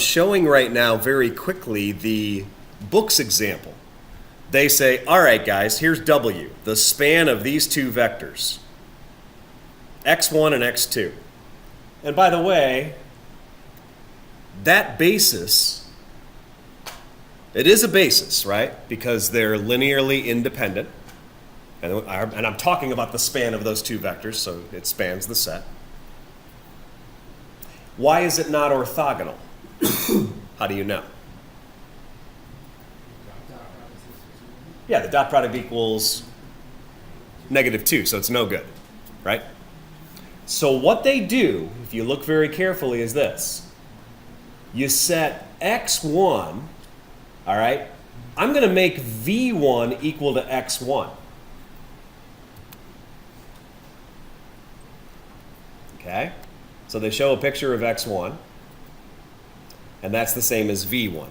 showing right now very quickly the book's example. They say, all right, guys, here's W, the span of these two vectors, x1 and x2. And by the way, that basis, it is a basis, right? Because they're linearly independent. And I'm talking about the span of those two vectors, so it spans the set. Why is it not orthogonal? How do you know? Yeah, the dot product equals -2, so it's no good, right? So what they do, if you look very carefully, is this. You set x1, all right? I'm going to make v1 equal to x1. Okay? So they show a picture of x1, and that's the same as v1.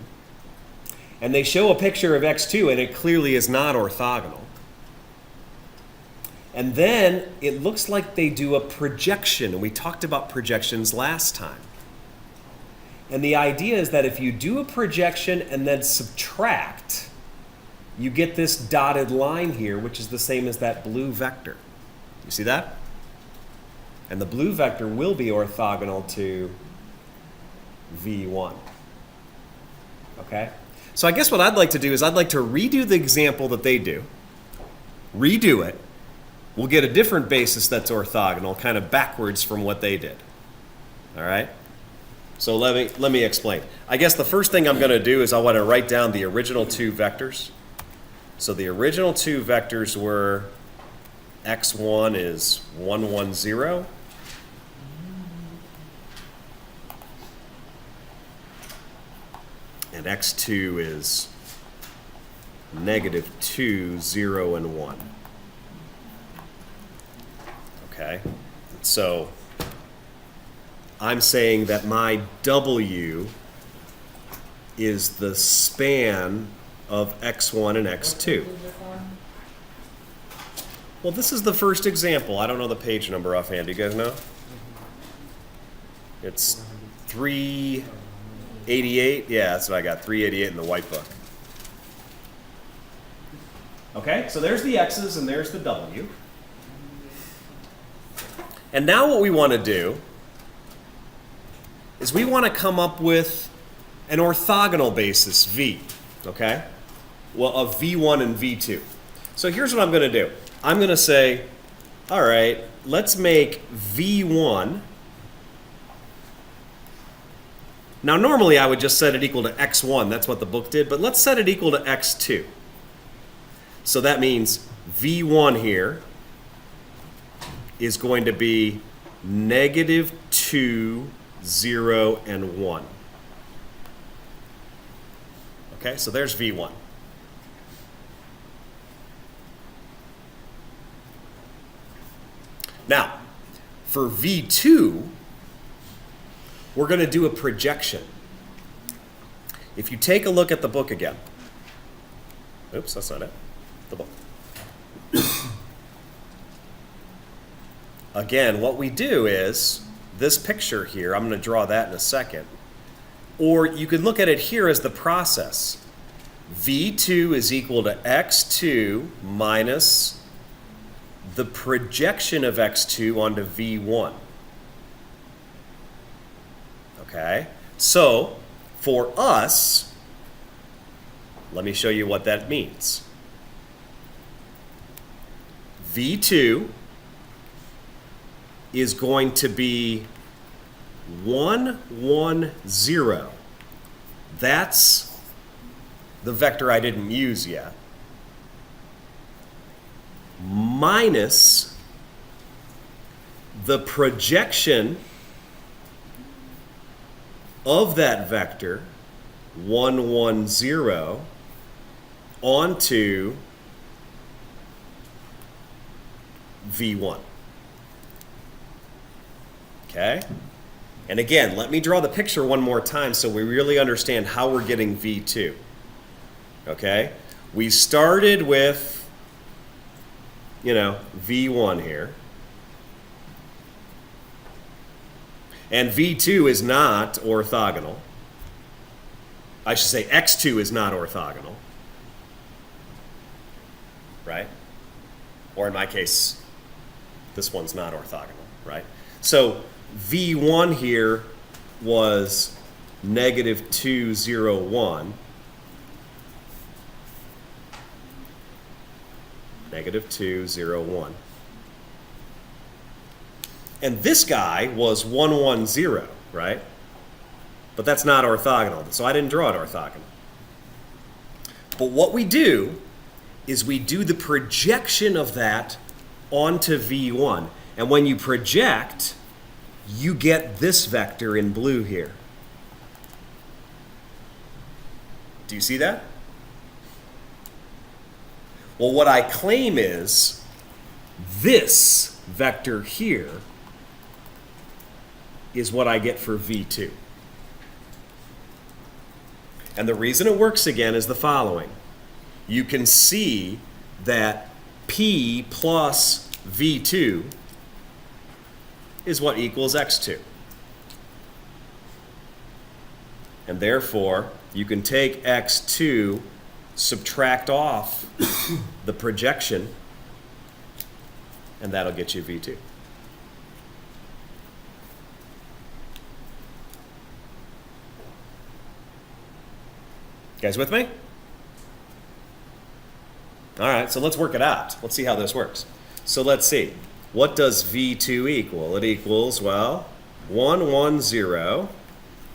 And they show a picture of x2, and it clearly is not orthogonal. And then it looks like they do a projection, and we talked about projections last time. And the idea is that if you do a projection and then subtract, you get this dotted line here, which is the same as that blue vector. You see that? And the blue vector will be orthogonal to v1. Okay? So I guess what I'd like to do is I'd like to redo the example that they do, redo it. We'll get a different basis that's orthogonal, kind of backwards from what they did. All right? So let me explain. I guess the first thing I'm going to do is I want to write down the original two vectors. So the original two vectors were x1 is 1, 1, 0. And x2 is -2, 0, and 1. Okay, so I'm saying that my W is the span of x1 and x2. Well, this is the first example. I don't know the page number offhand. Do you guys know? It's 388. Yeah, that's what I got. 388 in the white book. Okay, so there's the x's and there's the W. And now what we want to do is we want to come up with an orthogonal basis, V, okay? Well, of V1 and V2. So here's what I'm going to do. I'm going to say, all right, let's make V1. Now, normally I would just set it equal to x1. That's what the book did. But let's set it equal to x2. So that means V1 here is going to be -2, 0, and 1. Okay, so there's V1. Now, for V2, we're going to do a projection. If you take a look at the book again. Oops, that's not it. The book. Again, what we do is this picture here, I'm going to draw that in a second. Or you could look at it here as the process. V2 is equal to x2 minus the projection of x2 onto V1. Okay? So, for us, let me show you what that means. V2 is going to be 1, 1, 0. That's the vector I didn't use yet. Minus the projection of that vector, 1, 1, 0, onto V1. Okay? And again, let me draw the picture one more time so we really understand how we're getting V2. Okay? We started with, V1 here. And V2 is not orthogonal. I should say x2 is not orthogonal, right? Or in my case, this one's not orthogonal, right? So v1 here was negative 2, 0, 1. Negative 2, 0, 1. And this guy was 1, 1, 0, right? But that's not orthogonal, so I didn't draw it orthogonal. But what we do is we do the projection of that onto v1. And when you project, you get this vector in blue here. Do you see that? Well, what I claim is this vector here is what I get for v2. And the reason it works again is the following. You can see that p plus v2 is what equals x2. And therefore, you can take x2, subtract off the projection, and that'll get you v2. You guys with me? All right, so let's work it out. Let's see how this works. So let's see. What does v2 equal? It equals, well, 1, 1, 0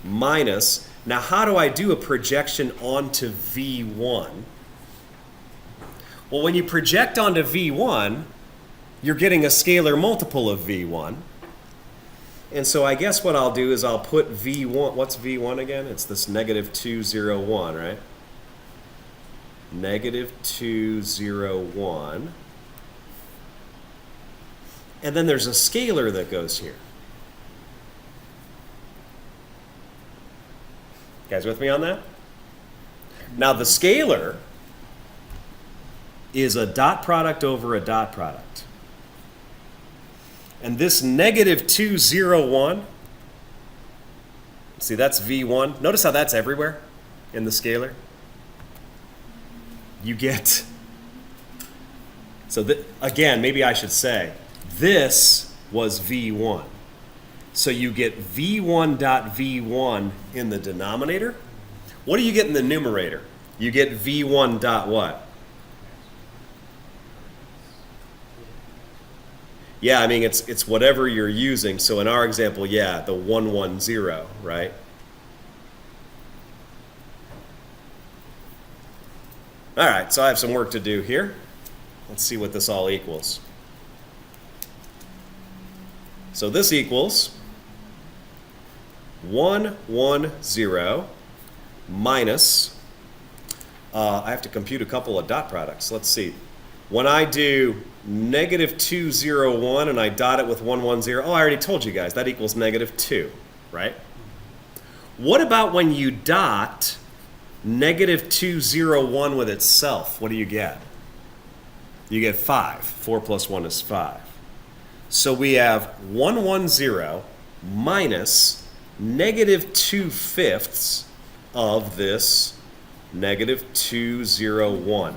minus. Now, how do I do a projection onto v1? Well, when you project onto v1, you're getting a scalar multiple of v1. And so I guess what I'll do is I'll put v1, what's v1 again? It's this negative 2, 0, 1, right? Negative 2, 0, 1. And then there's a scalar that goes here. You guys with me on that? Now the scalar is a dot product over a dot product. And this negative 2, 0, 1, see that's v1. Notice how that's everywhere in the scalar? You get, so again, maybe I should say, this was v1. So you get v1 dot v1 in the denominator. What do you get in the numerator? You get v1 dot what? Yeah, I mean, it's whatever you're using. So in our example, yeah, the 1, 1, 0, right? All right, so I have some work to do here. Let's see what this all equals. So this equals 1, 1, 0 minus, I have to compute a couple of dot products. Let's see. When I do negative 2, 0, 1 and I dot it with 1, 1, 0, oh, I already told you guys, that equals negative 2, right? What about when you dot negative 2, 0, 1 with itself? What do you get? You get 5. 4 plus 1 is 5. So we have 1, 1, 0 minus negative 2/5 of this negative 2, 0, 1.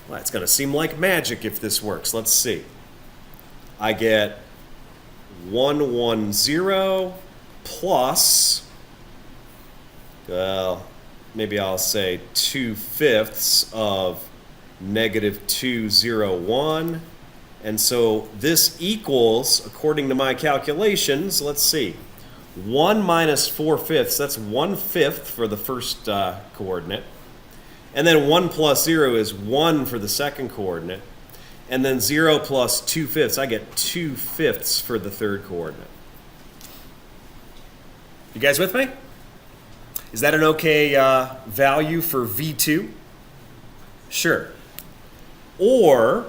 Well, it's going to seem like magic if this works. Let's see. I get 1, 1, 0 plus, well, maybe I'll say 2/5 of negative 2, 0, 1. And so this equals, according to my calculations, let's see, 1 minus 4/5, that's 1/5 for the first coordinate. And then 1 plus 0 is 1 for the second coordinate. And then 0 plus 2/5, I get 2/5 for the third coordinate. You guys with me? Is that an okay value for v2? Sure. Or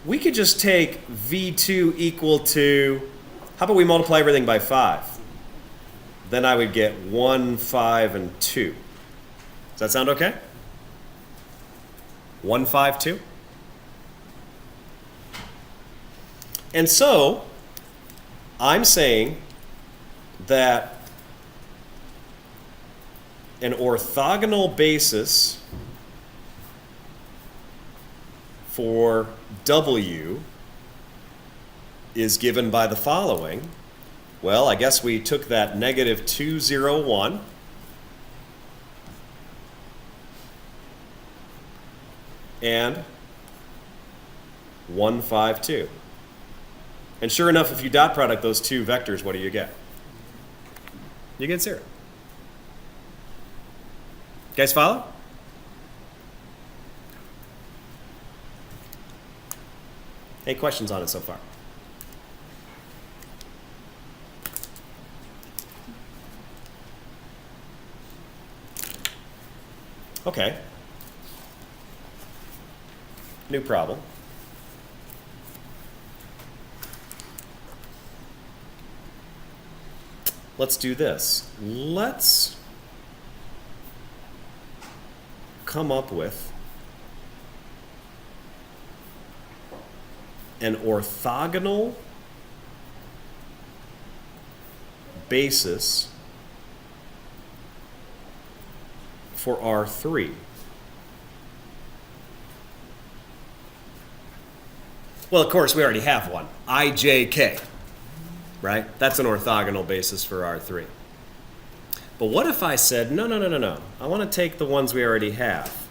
we could just take v2 equal to, how about we multiply everything by 5? Then I would get 1, 5, and 2. Does that sound okay? 1, 5, 2? And so, I'm saying that an orthogonal basis for W is given by the following. Well, I guess we took that negative 2, 0, 1, and 1, 5, 2. And sure enough, if you dot product those two vectors, what do you get? You get 0. Guys follow? Any questions on it so far? Okay. New problem. Let's do this. Let's come up with an orthogonal basis for R3. Well, of course, we already have one. IJK, right? That's an orthogonal basis for R3. But what if I said, no. I want to take the ones we already have.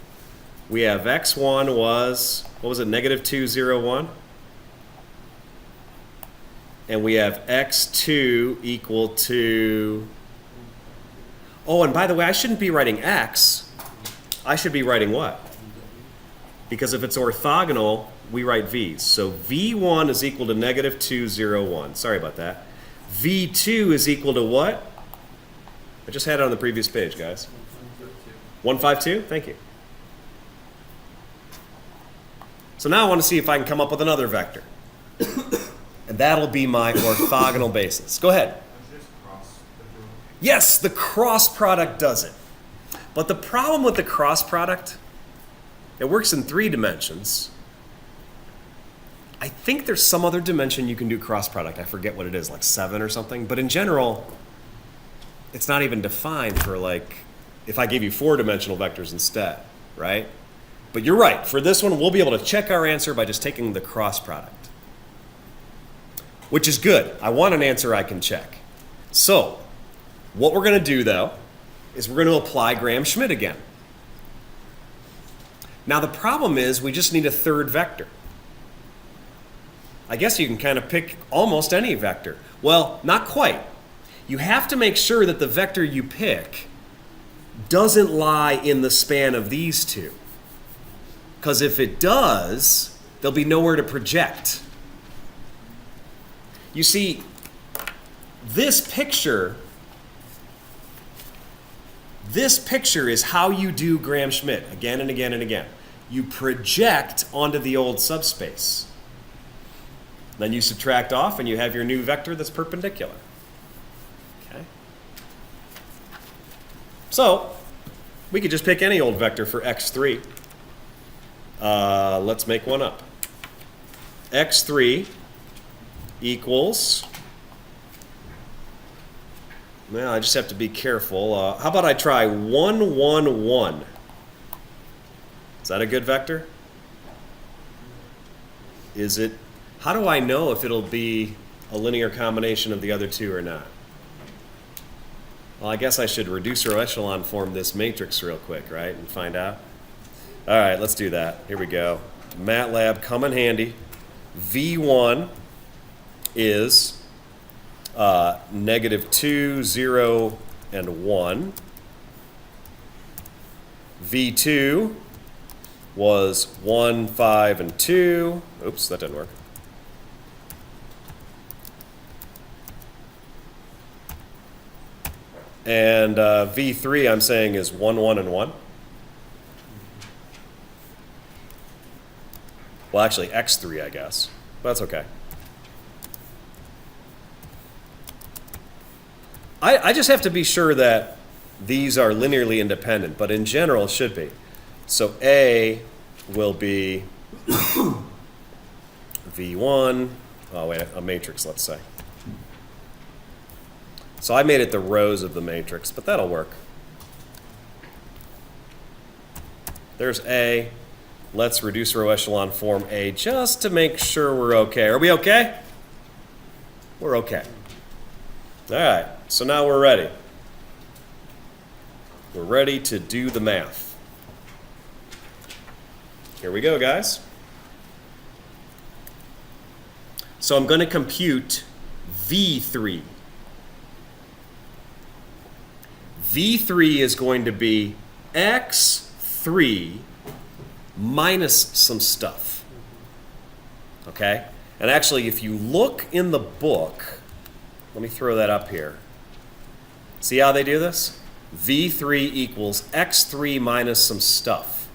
We have x1 was, what was it, negative 2, 0, 1? And we have x2 equal to, oh, and by the way, I shouldn't be writing x. I should be writing what? Because if it's orthogonal, we write v's. So v1 is equal to negative 2, 0, 1. Sorry about that. v2 is equal to what? I just had it on the previous page, guys. 152? Thank you. So now I want to see if I can come up with another vector. And that'll be my orthogonal basis. Go ahead. Yes, the cross product does it. But the problem with the cross product, it works in 3 dimensions. I think there's some other dimension you can do cross product. I forget what it is, like 7 or something. But in general, it's not even defined for, like, if I gave you 4-dimensional vectors instead, right? But you're right. For this one, we'll be able to check our answer by just taking the cross product, which is good. I want an answer I can check. So what we're going to do, though, is we're going to apply Graham-Schmidt again. Now, the problem is we just need a third vector. I guess you can kind of pick almost any vector. Well, not quite. You have to make sure that the vector you pick doesn't lie in the span of these two. Because if it does, there'll be nowhere to project. You see, this picture is how you do Graham-Schmidt again and again and again. You project onto the old subspace. Then you subtract off and you have your new vector that's perpendicular. Okay? So we could just pick any old vector for x3. Let's make one up. x3 equals, well, I just have to be careful. How about I try 1, 1, 1? Is that a good vector? Is it? How do I know if it'll be a linear combination of the other two or not? Well, I guess I should reducer echelon form this matrix real quick, right, and find out. All right, let's do that. Here we go. MATLAB, come in handy. V1 is negative 2, 0, and 1. V2 was 1, 5, and 2. Oops, that didn't work. And V3, I'm saying, is 1, 1, and 1. Well, actually, X3, I guess. But that's okay. I just have to be sure that these are linearly independent, but in general, it should be. So A will be V1. Oh, wait, a matrix, let's say. So I made it the rows of the matrix, but that'll work. There's A. Let's reduce row echelon form A just to make sure we're okay. Are we okay? We're okay. All right, so now we're ready. We're ready to do the math. Here we go, guys. So I'm going to compute V3. V3 is going to be X3 minus some stuff. Okay? And actually, if you look in the book, let me throw that up here. See how they do this? V3 equals X3 minus some stuff.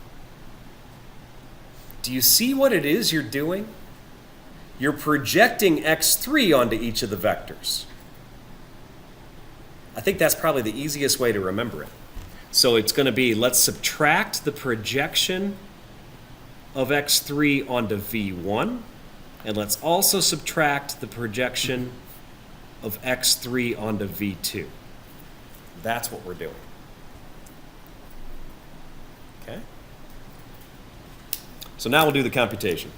Do you see what it is you're doing? You're projecting X3 onto each of the vectors. I think that's probably the easiest way to remember it. So it's going to be, let's subtract the projection of X3 onto V1, and let's also subtract the projection of X3 onto V2. That's what we're doing. Okay? So now we'll do the computation.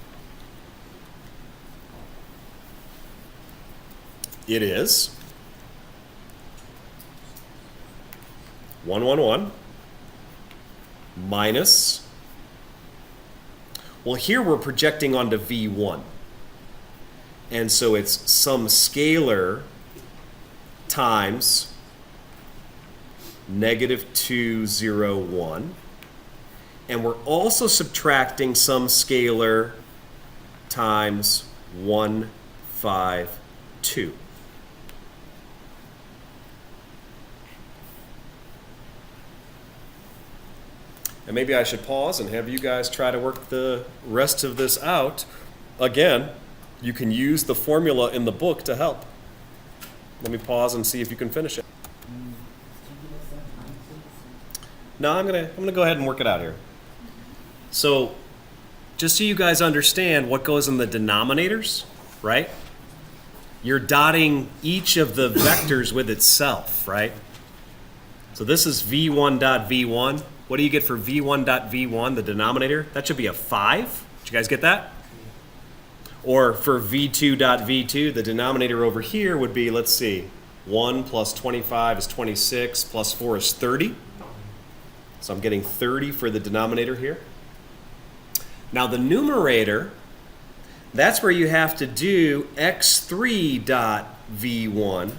It is 1, 1, 1 minus, well, here we're projecting onto V1. And so it's some scalar times -2, 0, 1. And we're also subtracting some scalar times 1, 5, 2. And maybe I should pause and have you guys try to work the rest of this out. Again, you can use the formula in the book to help. Let me pause and see if you can finish it. No, I'm gonna go ahead and work it out here. So, just so you guys understand what goes in the denominators, right? You're dotting each of the vectors with itself, right? So this is v1.v1. What do you get for v1.v1, the denominator? That should be a 5. Did you guys get that? Or for v2.v2, the denominator over here would be, let's see, 1 plus 25 is 26, plus 4 is 30. So I'm getting 30 for the denominator here. Now the numerator, that's where you have to do x3.v1.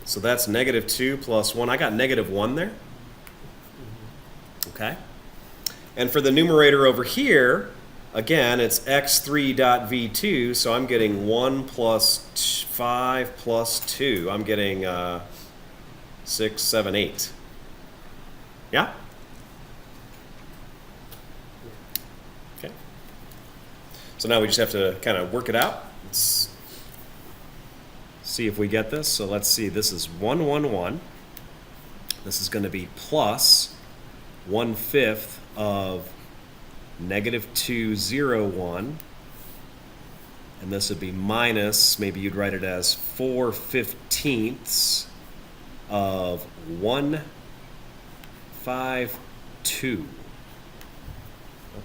So that's -2 plus 1. I got -1 there. Okay. And for the numerator over here, again, it's x3.v2, so I'm getting 1 plus 5 plus 2. I'm getting 6, 7, 8. Yeah? Okay. So now we just have to kind of work it out. Let's see if we get this. So let's see. This is 1, 1, 1. This is going to be plus 1/5 of -2, 0, 1. And this would be minus, maybe you'd write it as 4/15 of 1, 5, 2.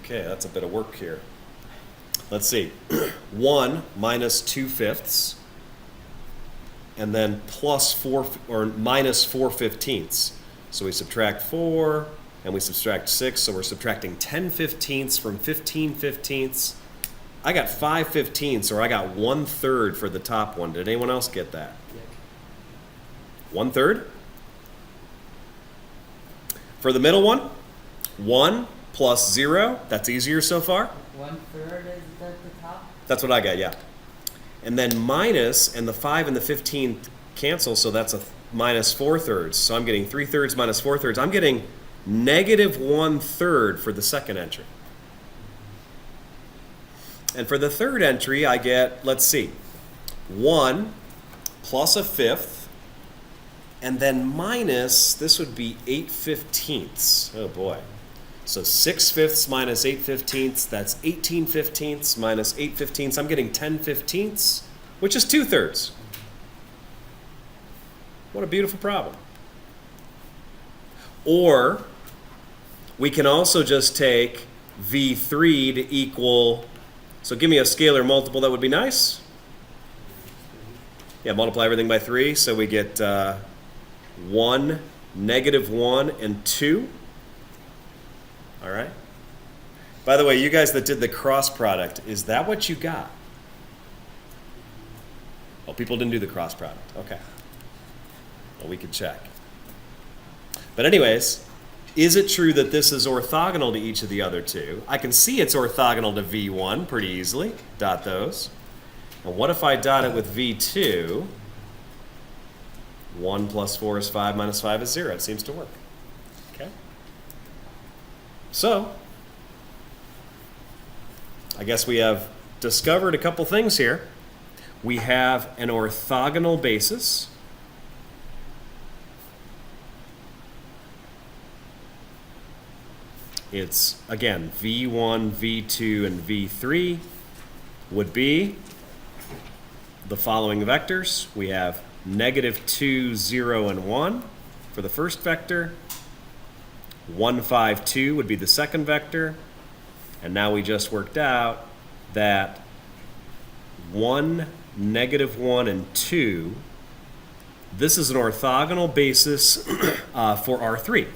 Okay, that's a bit of work here. Let's see. 1 minus 2/5, and then plus 4 or minus 4/15. So we subtract 4 and we subtract 6, so we're subtracting 10/15 from 15/15. I got 5/15, or I got 1/3 for the top one. Did anyone else get that? 1/3? For the middle one, 1 plus 0. That's easier so far. 1/3 is the top? That's what I got, yeah. And then minus, and the 5 and the 15 cancel, so that's a minus 4/3. So I'm getting 3/3 minus 4/3. I'm getting -1/3 for the second entry. And for the third entry, I get, let's see, 1 plus 1/5, and then minus, this would be 8/15. Oh boy. So 6/5 minus 8/15, that's 18/15 minus 8/15. I'm getting 10/15, which is 2/3. What a beautiful problem. Or We can also just take v3 to equal, so give me a scalar multiple that would be nice. Yeah, multiply everything by 3, so we get 1, -1, and 2. All right. By the way, you guys that did the cross product, is that what you got? Oh, people didn't do the cross product. Okay. Well, we could check. But anyways, is it true that this is orthogonal to each of the other two? I can see it's orthogonal to v1 pretty easily. Dot those. And what if I dot it with v2? 1 plus 4 is 5 minus 5 is 0. It seems to work. Okay. So, I guess we have discovered a couple things here. We have an orthogonal basis. It's, again, v1, v2, and v3 would be the following vectors. We have -2, 0, and 1 for the first vector. 1, 5, 2 would be the second vector. And now we just worked out that 1, -1, and 2, this is an orthogonal basis for R3.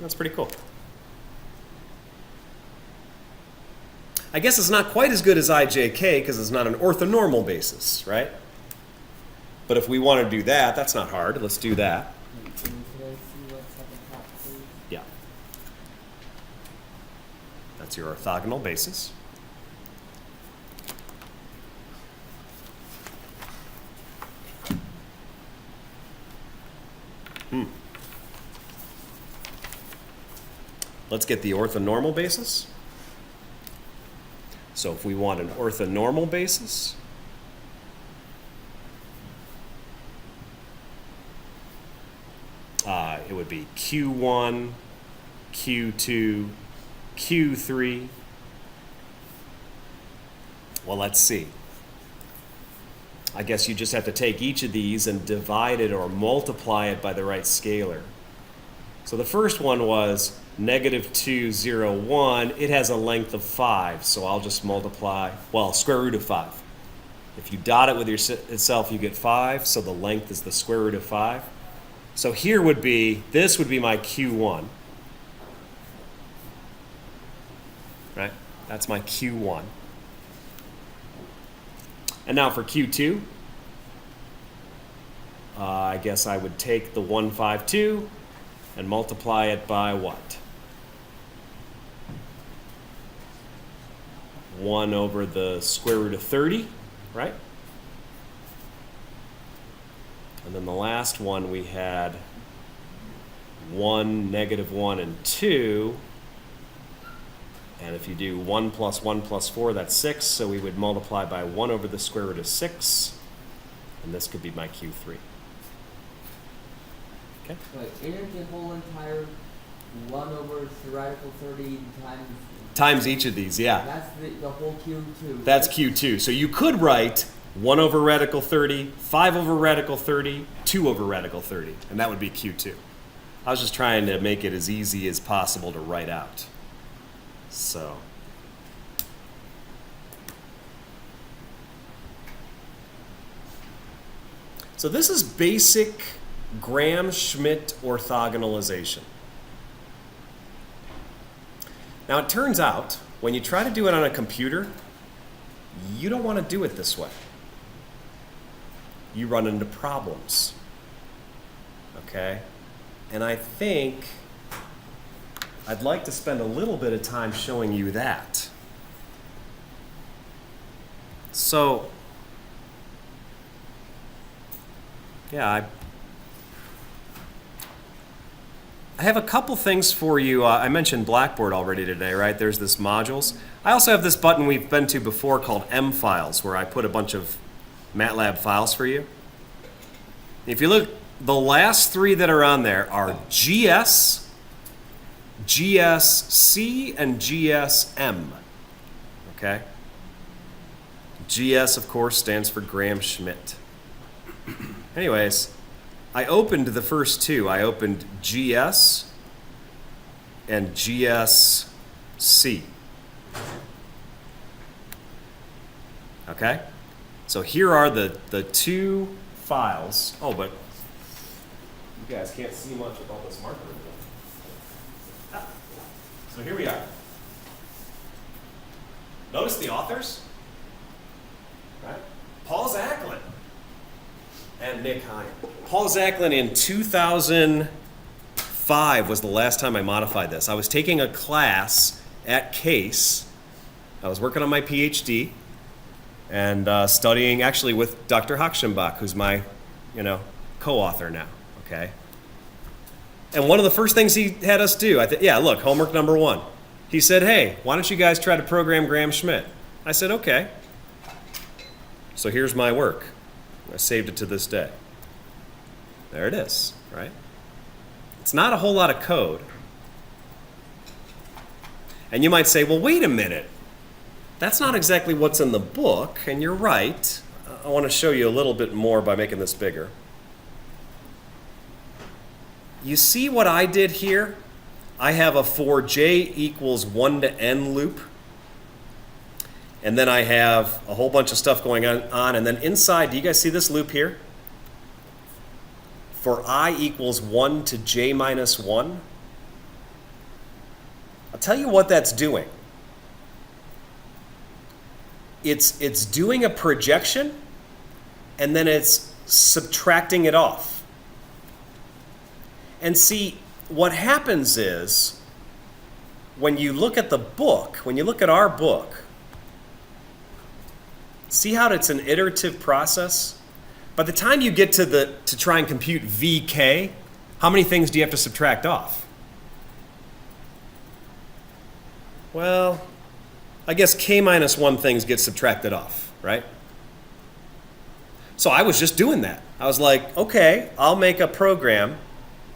That's pretty cool. I guess it's not quite as good as IJK because it's not an orthonormal basis, right? But if we want to do that, that's not hard. Let's do that. Could I see what's at the top, please? Yeah. That's your orthogonal basis. Let's get the orthonormal basis. So if we want an orthonormal basis, it would be Q1, Q2, Q3. Well, let's see. I guess you just have to take each of these and divide it or multiply it by the right scalar. So the first one was -2, 0, 1. It has a length of 5, so I'll just multiply, well, square root of 5. If you dot it with itself, you get 5, so the length is the square root of 5. So here would be, this would be my Q1. Right? That's my Q1. And now for Q2, I guess I would take the 1, 5, 2 and multiply it by what? 1 over the square root of 30, right? And then the last one we had 1, -1, and 2. And if you do 1 plus 1 plus 4, that's 6. So we would multiply by 1 over the square root of 6. And this could be my Q3. Okay? Wait, isn't the whole entire 1 over theoretical 30 Times each of these, yeah. That's the whole Q2. That's Q2. So you could write 1 over radical 30, 5 over radical 30, 2 over radical 30. And that would be Q2. I was just trying to make it as easy as possible to write out. So this is basic Graham-Schmidt orthogonalization. Now it turns out, when you try to do it on a computer, you don't want to do it this way. You run into problems. Okay? And I think I'd like to spend a little bit of time showing you that. So, yeah, I have a couple things for you. I mentioned Blackboard already today, right? There's this modules. I also have this button we've been to before called M files, where I put a bunch of MATLAB files for you. If you look, the last 3 that are on there are GS, GSC, and GSM. Okay? GS, of course, stands for Graham-Schmidt. Anyways, I opened the first two. I opened GS and GSC. Okay? So here are the two files. Oh, but you guys can't see much with all this marker. So here we are. Notice the authors? Right? Paul Zachlin and Nick Hine. Paul Zachlin in 2005 was the last time I modified this. I was taking a class at Case. I was working on my PhD and studying actually with Dr. Hochschenbach, who's my, co-author now, okay? And one of the first things he had us do, look, homework number 1. He said, hey, why don't you guys try to program Graham Schmidt? I said, okay. So here's my work. I saved it to this day. There it is, right? It's not a whole lot of code. And you might say, well, wait a minute. That's not exactly what's in the book, and you're right. I want to show you a little bit more by making this bigger. You see what I did here? I have a for j equals 1 to n loop. And then I have a whole bunch of stuff going on. And then inside, do you guys see this loop here? For I equals 1 to j minus 1. I'll tell you what that's doing. It's doing a projection, and then it's subtracting it off. And see, what happens is, when you look at the book, when you look at our book, see how it's an iterative process? By the time you get to try and compute VK, how many things do you have to subtract off? Well, I guess K minus 1 things get subtracted off, right? So I was just doing that. I was like, okay, I'll make a program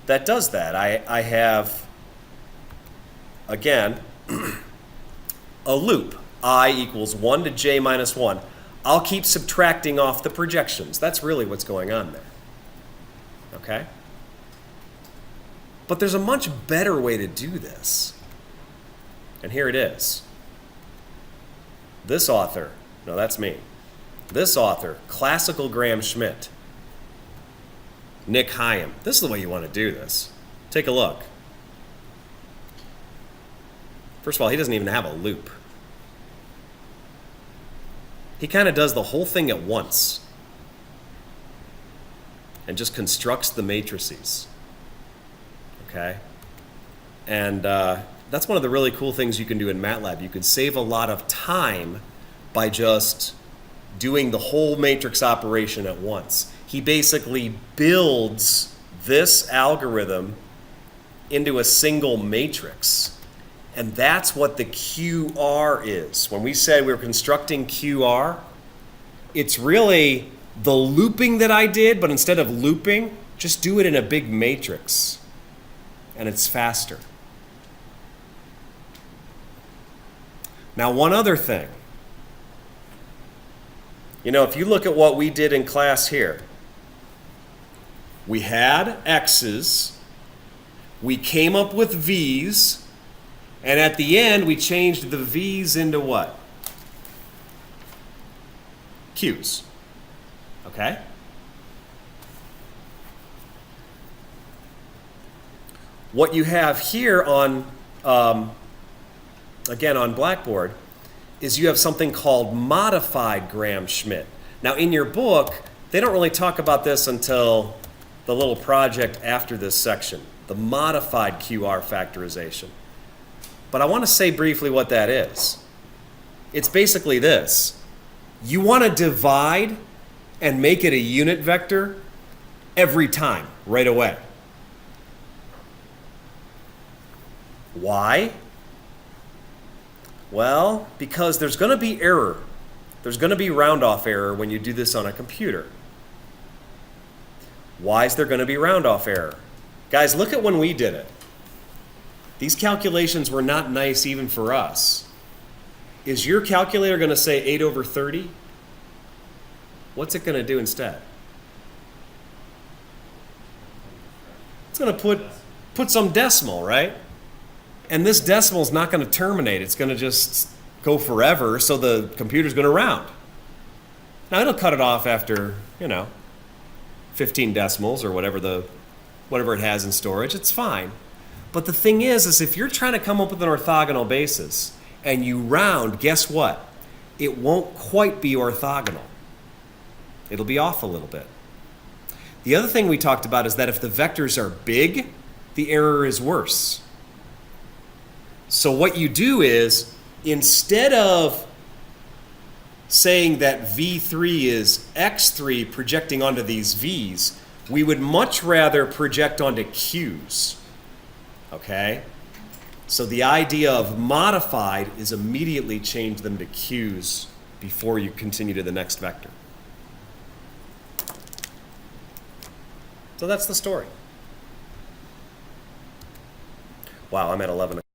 that does that. I have, again, a loop. I equals 1 to j minus 1. I'll keep subtracting off the projections. That's really what's going on there. Okay? But there's a much better way to do this. And here it is. This author, no, that's me. This author, classical Graham Schmidt. Nick Hine. This is the way you want to do this. Take a look. First of all, he doesn't even have a loop. He kind of does the whole thing at once and just constructs the matrices. Okay? And that's one of the really cool things you can do in MATLAB. You can save a lot of time by just doing the whole matrix operation at once. He basically builds this algorithm into a single matrix. And that's what the QR is. When we said we were constructing QR, it's really the looping that I did, but instead of looping, just do it in a big matrix. And it's faster. Now, one other thing. If you look at what we did in class here, we had X's, we came up with V's, and at the end, we changed the V's into what? Q's. Okay? What you have here on, again, on Blackboard, is you have something called modified Graham Schmidt. Now, in your book, they don't really talk about this until the little project after this section, the modified QR factorization. But I want to say briefly what that is. It's basically this. You want to divide and make it a unit vector every time, right away. Why? Well, because there's going to be error. There's going to be round-off error when you do this on a computer. Why is there going to be round-off error? Guys, look at when we did it. These calculations were not nice even for us. Is your calculator going to say 8 over 30? What's it going to do instead? It's going to put some decimal, right? And this decimal is not going to terminate. It's going to just go forever, so the computer's going to round. Now, it'll cut it off after, 15 decimals or whatever it has in storage. It's fine. But the thing is if you're trying to come up with an orthogonal basis and you round, guess what? It won't quite be orthogonal. It'll be off a little bit. The other thing we talked about is that if the vectors are big, the error is worse. So what you do is, instead of saying that V3 is X3 projecting onto these V's, we would much rather project onto Q's. Okay? So the idea of modified is immediately change them to Q's before you continue to the next vector. So that's the story. Wow, I'm at 11.